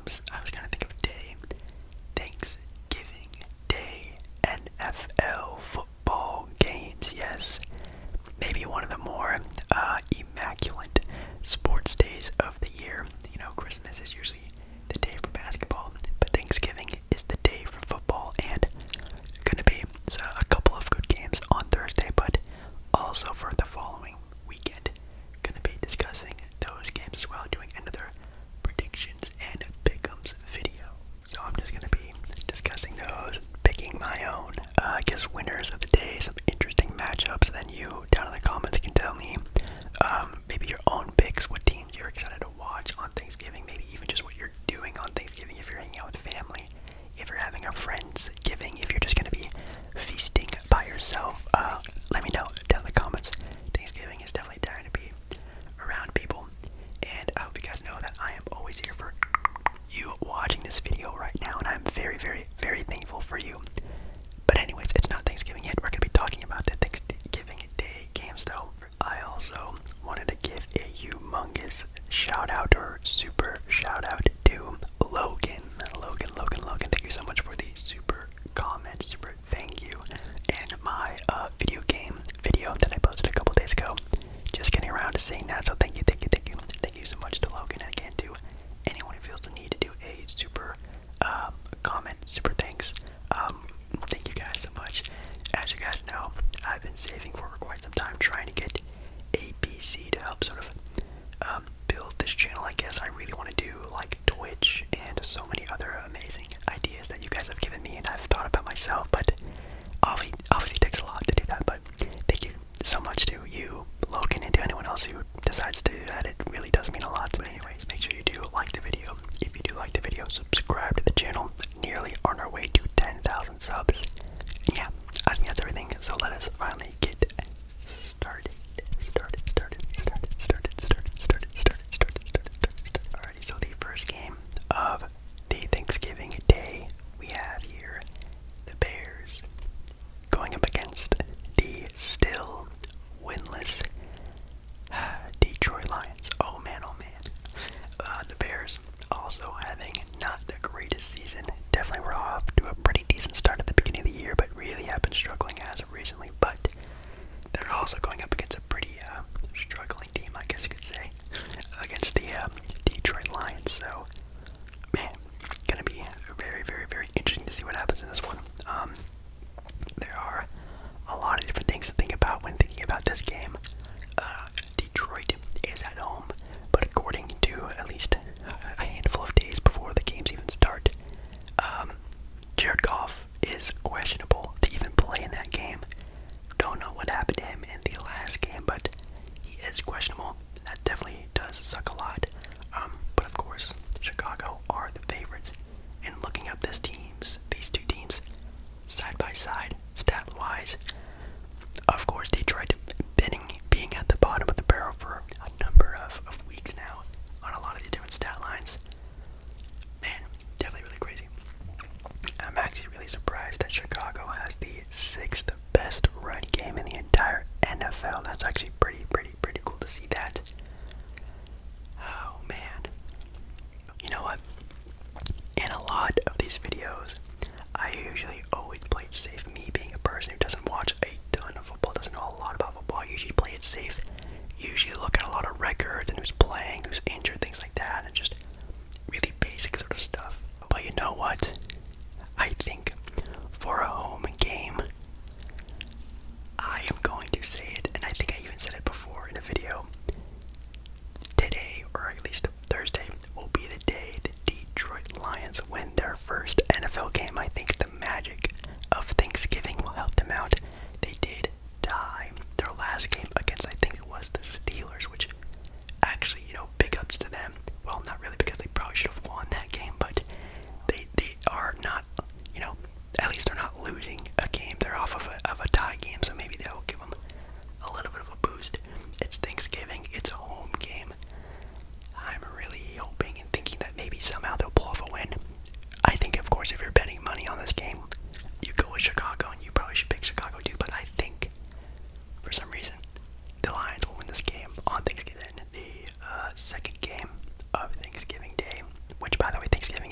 games. I was gonna think of a day. Thanksgiving Day NFL football games. Yes, maybe one of the more immaculate sports days of the year. You know, Christmas is usually the day for basketball, but Thanksgiving is the day for football, and gonna be a couple of good games on Thursday, but also for the following weekend. Gonna be discussing those games as well, doing another predictions and pick'ems video. So I'm just gonna be discussing those, picking my own, I guess, winners of the day, some interesting matchups. Then you down in the comments can tell me maybe your own picks, what teams you're excited to watch on Thanksgiving, maybe even just what you're doing on Thanksgiving if you're hanging out with family, if you're having a Friendsgiving, if you're just gonna be feasting by yourself. Let me know down in the comments. Thanksgiving is definitely time to be around people, and I hope you guys know that I am always here for you watching this video right now, and I'm very, very, very thankful for you. But anyways, it's not Thanksgiving yet. We're gonna be talking about the Thanksgiving Day games though. I also wanted to give a humongous shout out, or super shout out, to Logan. Thank you so much for the super comment, super thank you. And my video game video that I posted a couple days ago, just getting around to seeing that, so thank you so much to Logan, and again to anyone who feels the need to do a super comment, super thanks. Thank you guys so much. As you guys know, I've been saving for quite some time, trying to get a PC to help sort of build this channel. I guess I really want to do like Twitch and so many other amazing ideas that you guys have given me and I've thought about myself, but obviously it takes a lot to do that. But thank you so much to you, Logan, and to anyone else who decides to do that. It really does mean a lot. But anyways, make sure you do like the video. If you do like the video, subscribe to the channel. Nearly on our way to 10,000 subs. Yeah, I think that's everything. So let us finally get started. Alrighty, so the first game of the Thanksgiving Day we have here, the Bears going up against the still winless Detroit Lions. Oh man. The Bears also having not the greatest season. Definitely were off to a pretty decent start at the beginning of the year, but really have been struggling as of recently. But they're also going up against a pretty struggling team, I guess you could say, against the Detroit Lions. So, man, gonna be very, very, very interesting to see what happens in this one. There are a lot of different things to think about when thinking about this game. Detroit is at home, but according to at least a handful of days before the games even start, Jared Goff is questionable to even play in that game. Don't know what happened to him in the last game, but he is questionable. That definitely does suck a lot. But of course, Chicago are the favorites. And looking up these two teams, side by side, stat-wise, of course, Detroit being at the bottom of the barrel for a number of weeks now on a lot of the different stat lines. Man, definitely really crazy. I'm actually really surprised that Chicago has the 6th best run game in the entire NFL. That's actually pretty cool to see that. Oh man. You know what? In a lot of these videos, I usually always play it safe. Me being a person who doesn't watch a ton of football, doesn't know a lot about football, I usually play it safe. Usually look at a lot of records and who's playing, who's injured, things like that, and just really basic sort of stuff. But you know what? I think for a home game, I am going to say it, and I think I even said it before in a video. Today, or at least Thursday, will be the day the Detroit Lions win their first NFL game. I think the magic of Thanksgiving will help them out. They did tie their last game against, I think it was the Steelers, which actually, big ups to them. Well, not really, because they probably should have won that game, but they are not, at least they're not losing a game. They're off of a tie game, so maybe that'll give them a little bit of a boost. It's Thanksgiving, it's a home game. I'm really hoping and thinking that maybe somehow they'll pull off a win. I think, of course, if you're betting money on this game, you go with Chicago, and you probably should pick Chicago too, but I think, for some reason, the Lions will win this game on Thanksgiving, the second game of Thanksgiving Day, which, by the way, Thanksgiving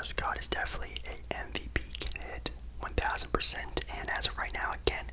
Prescott is definitely a MVP candidate, 1000%. And as of right now, again,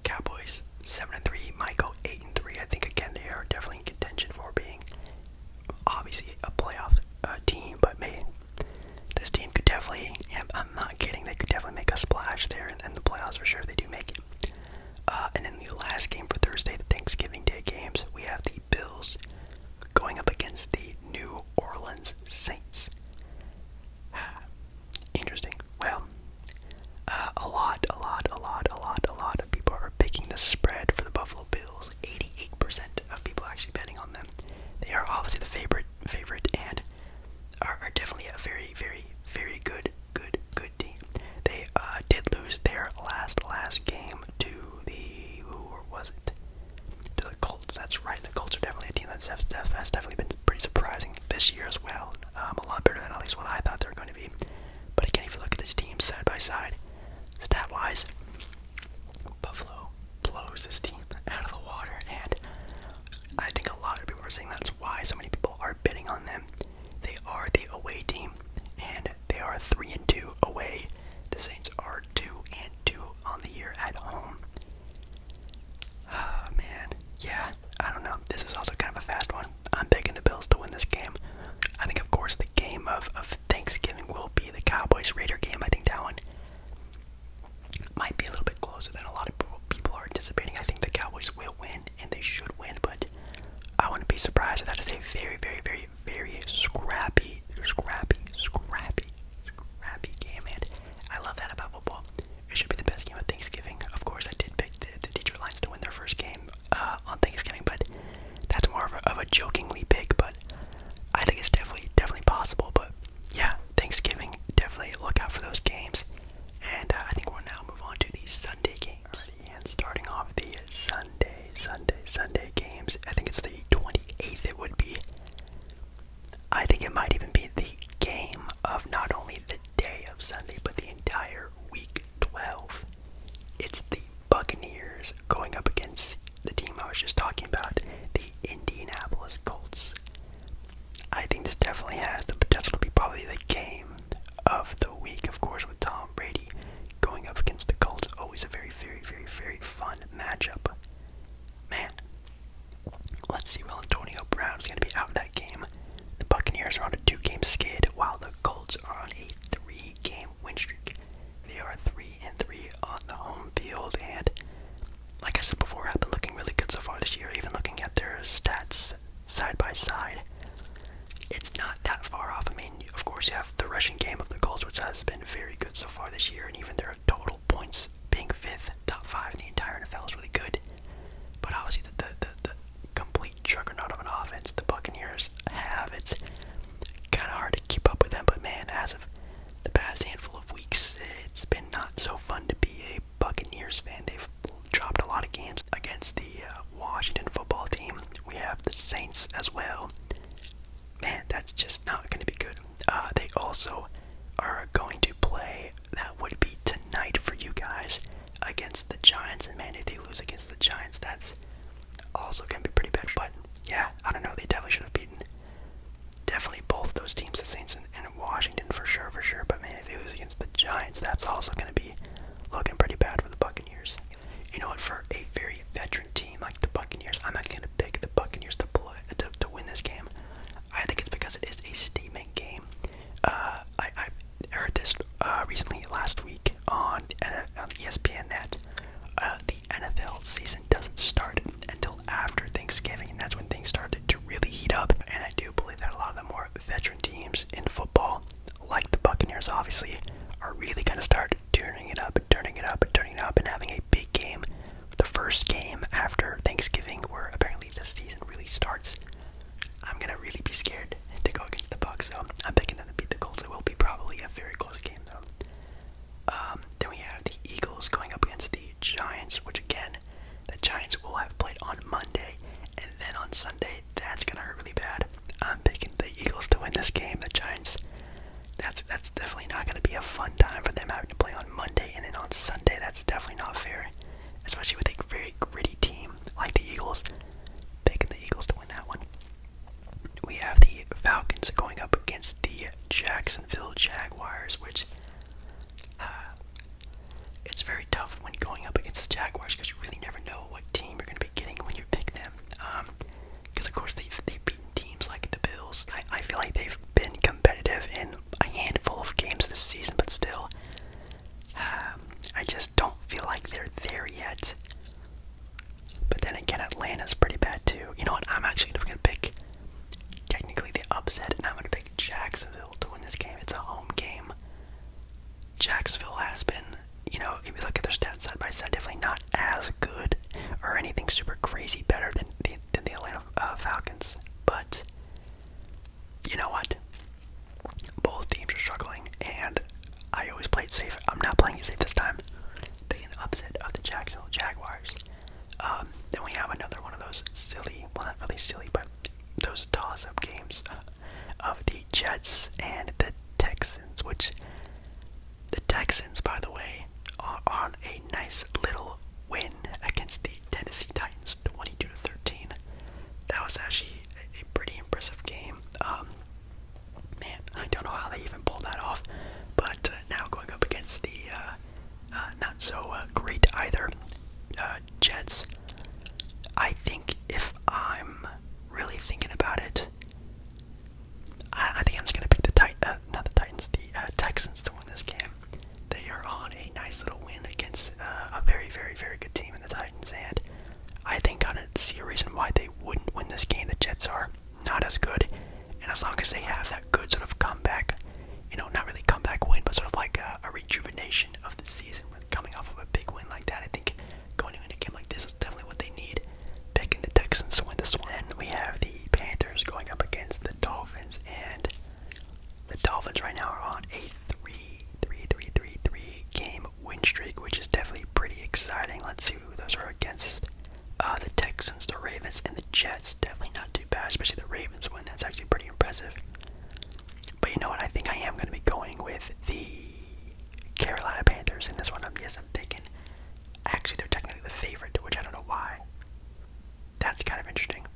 Cowboys 7-3, might go 8-3. I think again they are definitely in contention for being obviously a playoff team, but man, this team could definitely, I'm not kidding, they could definitely make a splash there in the playoffs for sure if they do make it. And then the last game for Thursday, the Thanksgiving Day games, we have the Bills going up against the New Orleans Saints. Interesting. Well, a lot of people are picking the spread for the Buffalo Bills. 88% of people actually betting on them. They are obviously the favorite, and are definitely a very, very, very good team. They did lose their last game to to the Colts. That's right. The Colts are definitely a team has definitely been pretty surprising this year as well. A lot better than at least what I thought they were going to be. But again, if you look at this team side by side, stat-wise, Buffalo blows this team out of the water, and I think a lot of people are saying that's why so many people are betting on them. They are the away team, and they are 3-2 away. The Saints are 2-2 on the year at home. Oh, man. Yeah, I don't know. This is also kind of a fast one. I'm picking the Bills to win this game. I think, of course, the game of Thanksgiving will be the Cowboys-Raider game. I think that one might be a little bit closer than a lot of people are anticipating. I think the Cowboys will win, and they should win, but I wouldn't be surprised if that is a very, very, very, very scrappy game, and I love that about football. It should be the best game of Thanksgiving. Of course, I did pick the Detroit Lions to win their first game on Thanksgiving, but that's more of a jokingly pick, but I think it's definitely possible. But yeah, Thanksgiving, definitely look out for those games. And I think we'll now move on to the Sunday games. Alrighty, and starting off the Sunday games, I think it's the 28th it would be. I think it might even be the game of not only the day of Sunday, but the entire week 12. It's the Buccaneers going up against the team I was just talking about, the Indianapolis Colts. I think this definitely has the potential to be probably the game of the week, of course, with Tom Brady going up against the Colts. Always a very, very, very, very fun matchup. Man, let's see. Well, Antonio Brown is going to be out of that game. The Buccaneers are on a 2-game skid, while the Colts are on a 3-game win streak. They are 3-3 on the home field, and like I said before, have been looking really good so far this year. Even looking at their stats side by side, it's not that far off. I mean, of course, you have the rushing game of the Colts, which has been very good so far this year, and even their total points being 5th, top 5 in the entire NFL is really good. But obviously, the complete juggernaut of an offense the Buccaneers have, it's kind of hard to keep up with them. But man, as of the past handful of weeks, it's been not so fun to be a Buccaneers fan. They've dropped a lot of games against the Washington football team. We have the Saints as well. Man, that's just not going to be good. They also are going to play, that would be tonight for you guys, against the Giants. And man, if they lose against the Giants, that's also going to be pretty bad. But yeah, I don't know. They definitely should have beaten definitely both those teams, the Saints and Washington, for sure. But man, if they lose against the Giants, that's also going to be looking pretty bad for the Buccaneers. You know what? For a very veteran team like the Buccaneers, I'm actually going to pick the Buccaneers to win this game. I think it's because it is a statement game. I heard this recently last week on ESPN that the NFL season doesn't start until after Thanksgiving, and that's when things started to really heat up. And I do believe that a lot of the more veteran teams in football, like the Buccaneers obviously, are really going to start turning it up and having a big game, the first game after Thanksgiving, where apparently the season really starts. I'm going to really be scared to go against the Bucs, so I'm picking them to beat the Colts. It will be probably a very close game, though. Then we have the Eagles going up against the Giants, which again, the Giants will have played on Monday, and then on Sunday, that's going to hurt really bad. I'm picking the Eagles to win this game. The Giants, that's definitely not going to be a fun time for them having to play on Monday, and then on Sunday, that's definitely not fair, especially with a very gritty team like the Eagles. Picking the Eagles to win that one. We have the Falcons going up against the Jacksonville Jaguars. Jaguars, which it's very tough when going up against the Jaguars because you really never know what team you're going to be getting when you pick them. Because of course they've beaten teams like the Bills. I feel like they've been competitive in a handful of games this season, but still, I just don't feel like they're there yet. But then again, Atlanta's pretty bad too. You know what? I'm actually going to pick technically the upset, and I'm going to pick Jacksonville to win this game. It's a home game. Jacksonville has been, you know, if you look at their stats side by side, definitely not as good or anything super crazy better than the Atlanta Falcons. But you know what? Both teams are struggling, and I always play it safe. I'm not playing it safe this time. Picking the upset of the Jacksonville Jaguars. Then we have another one of those silly, well, not really silly, but those toss-up games of the Jets and the Texans, which the Texans, by the way, are on a nice little win against the Tennessee Titans, 22-13. That was actually a pretty impressive game. Man, I don't know how they even pulled that off, but now going up against the not so great either Jets. I think if I'm really thinking about it, I think I'm just gonna pick the Texans to win this game. They are on a nice little win against a very, very, very good team in the Titans, and I think I don't see a reason why they wouldn't win this game. The Jets are not as good, and as long as they have that good sort of comeback, you know, not really comeback win, but sort of like a rejuvenation of the season, coming off of a big win like that, I think going into a game like this is definitely what they need. Picking the Texans to win this one. And we have the Panthers going up against the Dolphins, and the Dolphins right now are on a 3 game win streak, which is definitely pretty exciting. Let's see who those are against. The Texans, the Ravens, and the Jets. Definitely not too bad, especially the Ravens win. That's actually pretty impressive. But you know what? I think I am going to be going with the Carolina Panthers in this one. I'm picking. Actually, they're technically the favorite, which I don't know why. That's kind of interesting.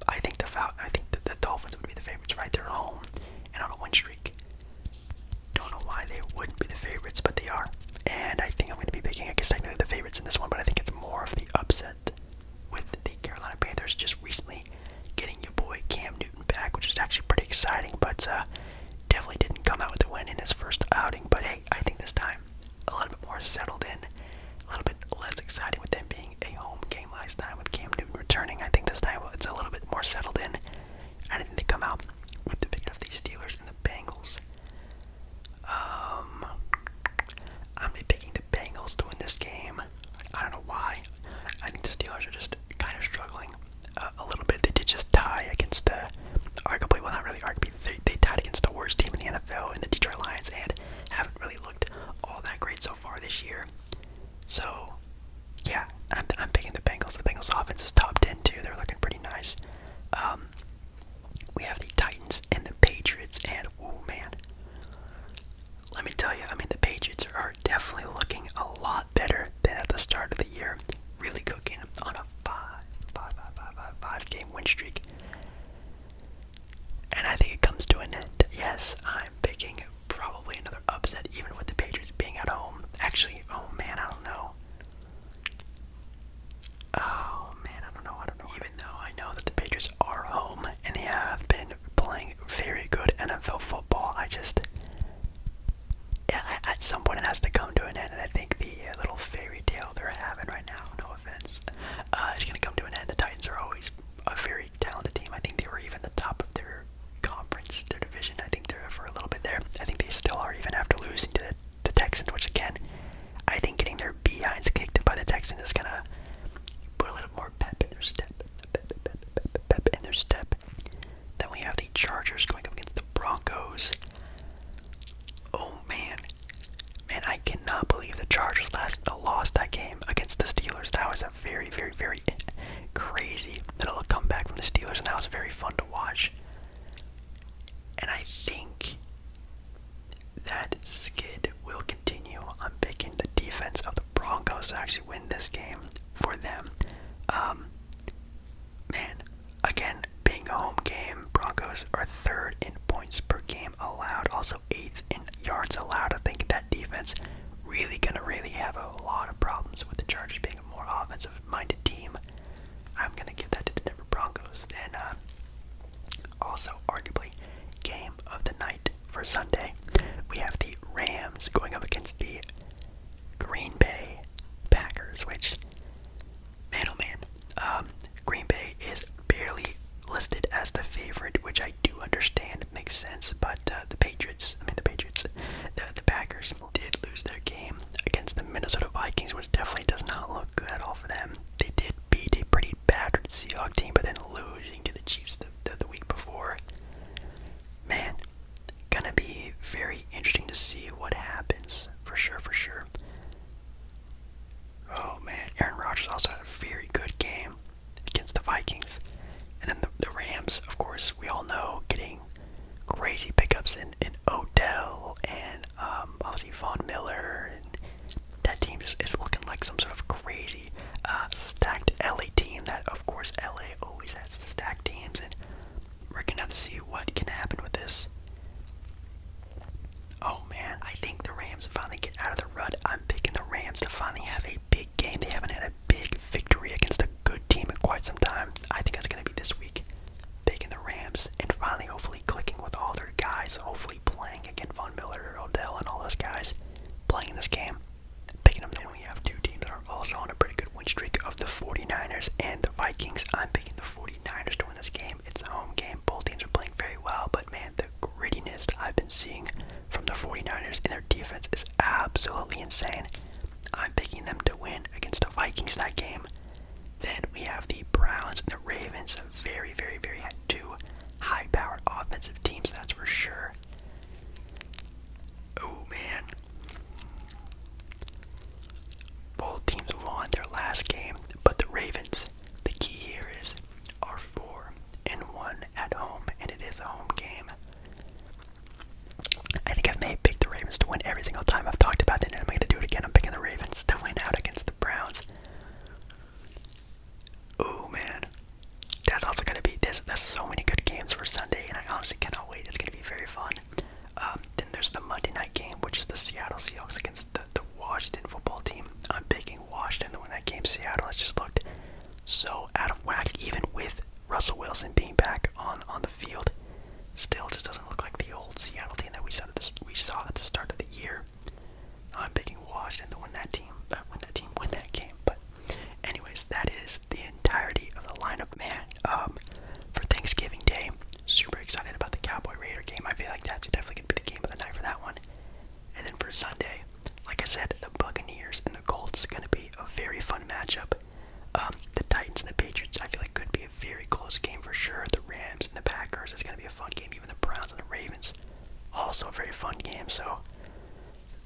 I think the Dolphins would be the favorites, right? They're at home and on a win streak. Don't know why they wouldn't be the favorites, but they are. And I think I'm going to be picking, I guess technically the favorites in this one, but I think it's more of the upset with the Carolina Panthers just recently getting your boy Cam Newton back, which is actually pretty exciting, but definitely didn't come out with the win in his first outing. But hey, I think this time a little bit more settled in, a little bit less exciting with them being a home game last time with Cam Newton returning. I think this time it's a little bit more settled in. I didn't think they come out with the victory of the Steelers and the Bengals. I'm picking the Bengals to win this game. I don't know why. I think the Steelers are just kind of struggling a little bit. They did just tie against arguably, well, not really arguably, they tied against the worst team in the NFL in the Detroit Lions and haven't really looked all that great so far this year. So, yeah, I'm picking the Bengals. The Bengals offense is top 10 too. They're looking pretty nice. We have the Titans and the Patriots, and oh man, let me tell you, I mean, the Patriots are definitely looking a lot better than at the start of the year. Really cooking on a 5-game win streak. And I think it comes to an end. Yes, I'm picking probably another upset, even with the Patriots being at home. Actually, oh man, I don't know. Oh man, I don't know. Even though I know that the Patriots are home and they have been playing very good NFL football, at some point it has to come to an end, and I think the little fairy tale they're having right now, no offense, is going to come to an end. The Titans are always a very talented team. I think they were even the top of their conference, their division. I think they're for a little bit there. I think they still are, even after losing to the Texans, which again, I think getting their behinds kicked by the Texans is going to put a little more pep in their step. Then we have the Chargers going up against the Broncos. Oh man, I cannot believe the Chargers lost that game against the Steelers. That was a very, very, very crazy little comeback from the Steelers, and that was very fun to watch. And I think that skid will continue. I'm picking the defense of the Broncos to actually win this game for them. Man, again, being a home game, Broncos are third in points per game allowed, also 8th in yards allowed. that's really gonna have a lot of problems with the Chargers being a more offensive-minded team. I'm gonna give that to the Denver Broncos. And also, arguably, game of the night for Sunday, we have the Rams going up against the Green Bay Packers, which, man oh man, Green Bay is barely listed as the favorite, which I do understand, makes sense, but the Packers did lose their game against the Minnesota Vikings, which definitely does not look good at all for them. They did beat a pretty battered Seahawks team, but then losing to the Chiefs the week before. Man, gonna be very interesting to see what happens, for sure. Oh man, Aaron Rodgers also had a very good game against the Vikings. And then the Rams, of course, we all know, getting crazy pickups in Odell and obviously Von Miller. And that team just is looking like some sort of crazy stacked LA team that, of course, LA always has the stacked teams. And we're going to have to see what can happen with this. Oh man, I think the Rams finally get out of the rut. I'm picking the Rams to finally have a big game. They haven't had a big victory against a good team in quite some time. I think that's going to be this week. Picking the Rams and finally hopefully clicking with all their guys. Hopefully playing against Von Miller, Odell, and all those guys playing in this game. Picking them. Then we have two teams that are also on a pretty good win streak of the 49ers and the Vikings. I'm picking the 49ers to win this game. It's a home game. Both teams are playing very well, but man, the grittiness I've been seeing from the 49ers in their defense is absolutely insane. I'm picking them to win against the Vikings that game. Then we have the Browns and the Ravens, very two high-powered offensive teams, that's for sure. Oh man, both teams won their last game, but the Ravens, the key here is, are 4-1 at home, and it is a home game. I think I've picked the Ravens to win every single time I've talked about it, and I'm going to do it again. I'm picking the Ravens to win out against the Browns. Oh man, that's also going to be there's so many good games for Sunday, and I honestly cannot wait. It's going to be very fun. Then there's the Monday night game, which is the Seattle Seahawks against the Washington football team. I'm picking Washington to win that game. Seattle has just looked so out of whack, even with Russell Wilson being back on the field. Still just doesn't look like the old Seattle team that we saw at the start of the year. I'm picking Washington to win that game. But anyways, that is the entirety of the lineup, man. For Thanksgiving Day, super excited about the Cowboy Raider game. I feel like that's definitely gonna be the game of the night for that one. And then for Sunday, like I said, the Buccaneers and the Colts gonna be a very fun matchup. The Titans and the Patriots, I feel like could be a very close game for sure. The Rams and the Packers is gonna be a fun game. Even the Browns and the Ravens, also a very fun game. So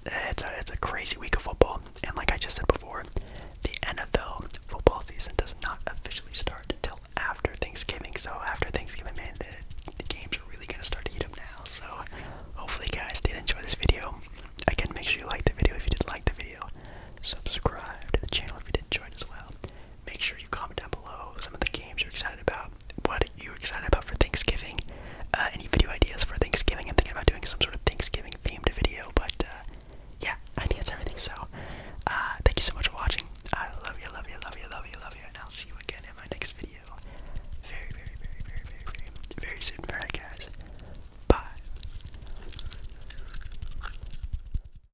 it's a crazy week of football. And like I just said before, the NFL football season does not officially start until after Thanksgiving. So after Thanksgiving, man, the games are really gonna start to heat up now. So hopefully, guys did enjoy this video.